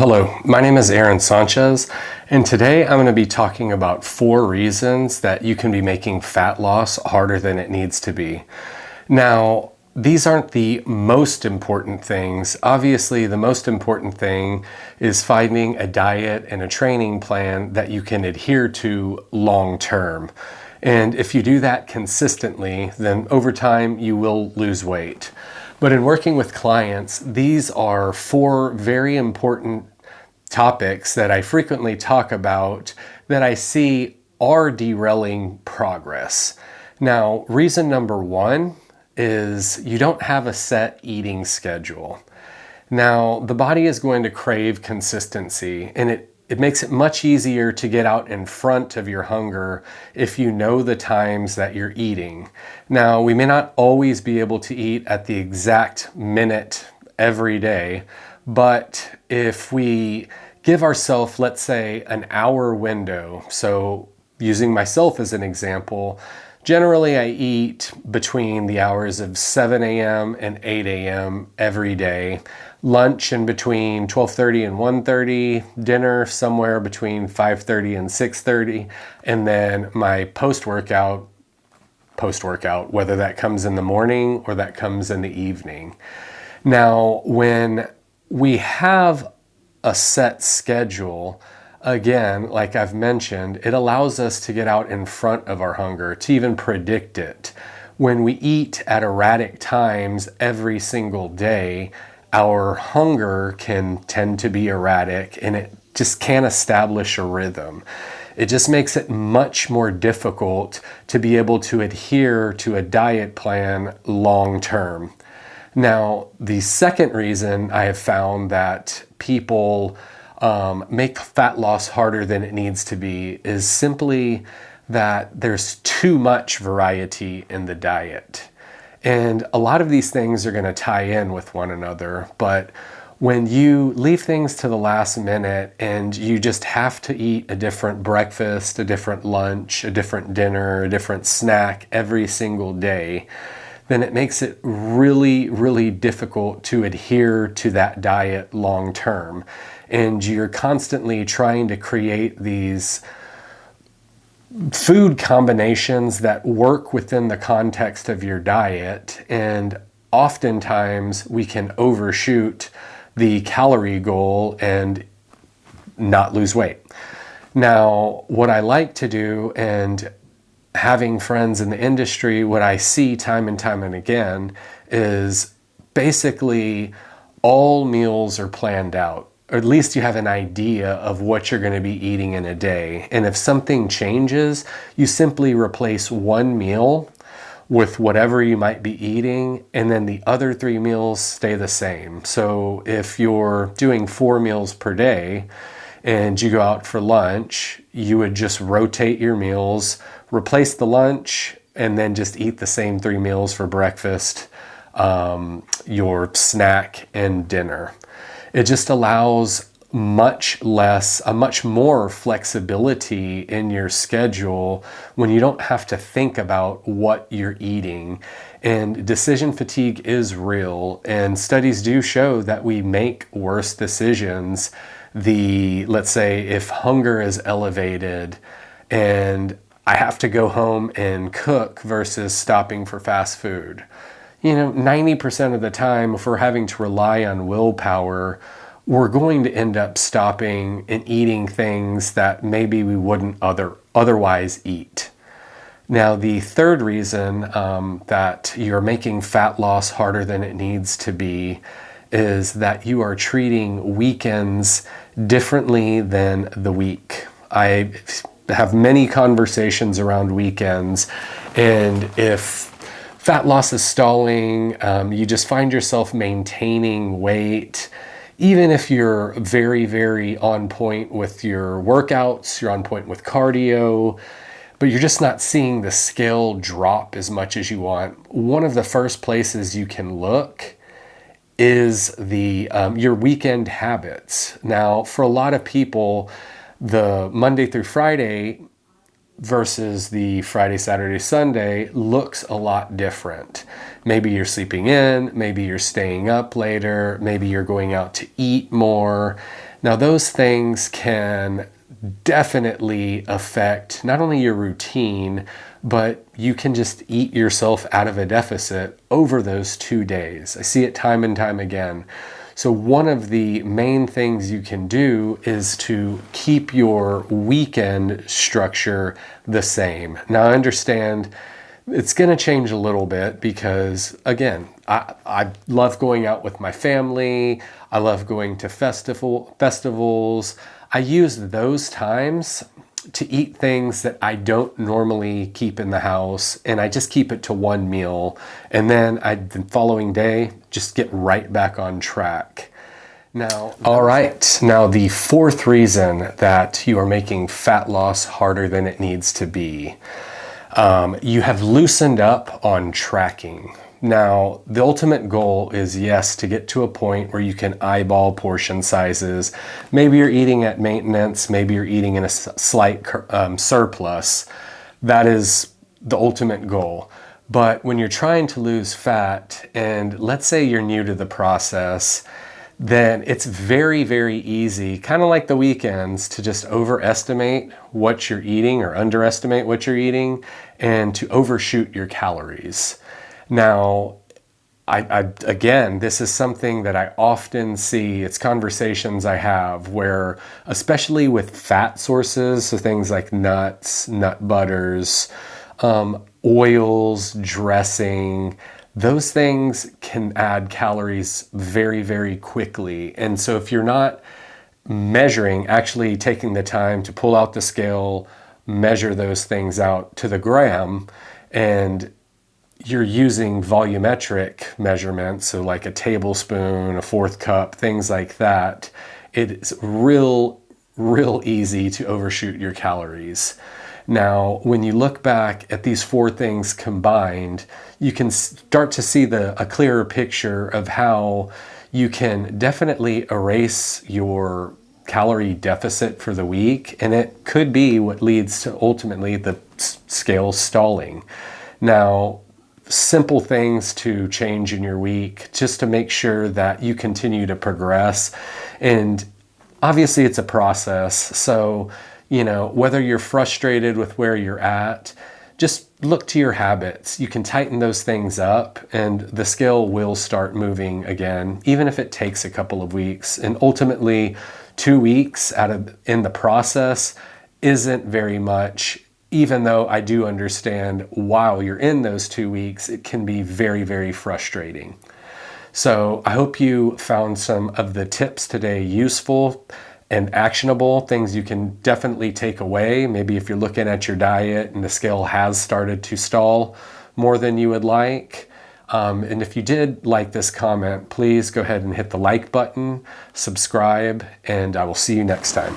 Hello, my name is Aaron Sanchez, and today I'm going to be talking about 4 reasons that you can be making fat loss harder than it needs to be. Now, these aren't the most important things. Obviously, the most important thing is finding a diet and a training plan that you can adhere to long term. And if you do that consistently, then over time you will lose weight. But in working with clients, these are 4 very important topics that I frequently talk about that I see are derailing progress. Now, reason number 1 is you don't have a set eating schedule. Now, the body is going to crave consistency, and it makes it much easier to get out in front of your hunger if you know the times that you're eating. Now, we may not always be able to eat at the exact minute every day, but if we give ourselves, let's say, an hour window, so using myself as an example, generally I eat between the hours of 7 a.m. and 8 a.m. every day. Lunch in between 12:30 and 1:30, dinner somewhere between 5:30 and 6:30, and then my post-workout, whether that comes in the morning or that comes in the evening. Now, when we have a set schedule, again, like I've mentioned, it allows us to get out in front of our hunger, to even predict it. When we eat at erratic times every single day, our hunger can tend to be erratic and it just can't establish a rhythm. It just makes it much more difficult to be able to adhere to a diet plan long term. Now, the second reason I have found that people make fat loss harder than it needs to be is simply that there's too much variety in the diet. And a lot of these things are going to tie in with one another, but when you leave things to the last minute and you just have to eat a different breakfast, a different lunch, a different dinner, a different snack every single day, then it makes it really, really difficult to adhere to that diet long term. And you're constantly trying to create these food combinations that work within the context of your diet, and oftentimes we can overshoot the calorie goal and not lose weight. Now, what I like to do, and having friends in the industry, what I see time and time and again is basically all meals are planned out. Or at least you have an idea of what you're going to be eating in a day. And if something changes, you simply replace one meal with whatever you might be eating, and then the other 3 meals stay the same. So if you're doing 4 meals per day and you go out for lunch, you would just rotate your meals, replace the lunch, and then just eat the same 3 meals for breakfast, your snack, and dinner. It just allows a much more flexibility in your schedule when you don't have to think about what you're eating. And decision fatigue is real, and studies do show that we make worse decisions. Let's say if hunger is elevated and I have to go home and cook versus stopping for fast food. 90% of the time, if we're having to rely on willpower, we're going to end up stopping and eating things that maybe we wouldn't otherwise eat. Now, the third reason that you're making fat loss harder than it needs to be is that you are treating weekends differently than the week. I have many conversations around weekends, and if fat loss is stalling, you just find yourself maintaining weight. Even if you're very, very on point with your workouts, you're on point with cardio, but you're just not seeing the scale drop as much as you want. One of the first places you can look is your weekend habits. Now, for a lot of people, the Monday through Friday versus the Friday, Saturday, Sunday looks a lot different. Maybe you're sleeping in, maybe you're staying up later, maybe you're going out to eat more. Now, those things can definitely affect not only your routine, but you can just eat yourself out of a deficit over those 2 days. I see it time and time again. So one of the main things you can do is to keep your weekend structure the same. Now, I understand it's going to change a little bit because, again, I love going out with my family. I love going to festivals. I use those times to eat things that I don't normally keep in the house, and I just keep it to one meal. And then the following day, just get right back on track. Now, all right. Now, the fourth reason that you are making fat loss harder than it needs to be. You have loosened up on tracking. Now, the ultimate goal is, yes, to get to a point where you can eyeball portion sizes. Maybe you're eating at maintenance, maybe you're eating in a slight surplus. That is the ultimate goal. But when you're trying to lose fat, and let's say you're new to the process, then it's very, very easy, kind of like the weekends, to just overestimate what you're eating or underestimate what you're eating and to overshoot your calories. Now, again, this is something that I often see. It's conversations I have where, especially with fat sources, so things like nuts, nut butters, oils, dressing, those things can add calories very, very quickly. And so if you're not measuring, actually taking the time to pull out the scale, measure those things out to the gram, and you're using volumetric measurements, so like a tablespoon, a fourth cup, things like that, it's real easy to overshoot your calories. Now, when you look back at these four things combined, you can start to see a clearer picture of how you can definitely erase your calorie deficit for the week, and it could be what leads to ultimately the scale stalling. Now, simple things to change in your week just to make sure that you continue to progress. And obviously it's a process. So, whether you're frustrated with where you're at, just look to your habits. You can tighten those things up and the scale will start moving again, even if it takes a couple of weeks. And ultimately, 2 weeks in the process isn't very much, even though I do understand while you're in those 2 weeks, it can be very, very frustrating. So I hope you found some of the tips today useful and actionable, things you can definitely take away. Maybe if you're looking at your diet and the scale has started to stall more than you would like. And if you did like this comment, please go ahead and hit the like button, subscribe, and I will see you next time.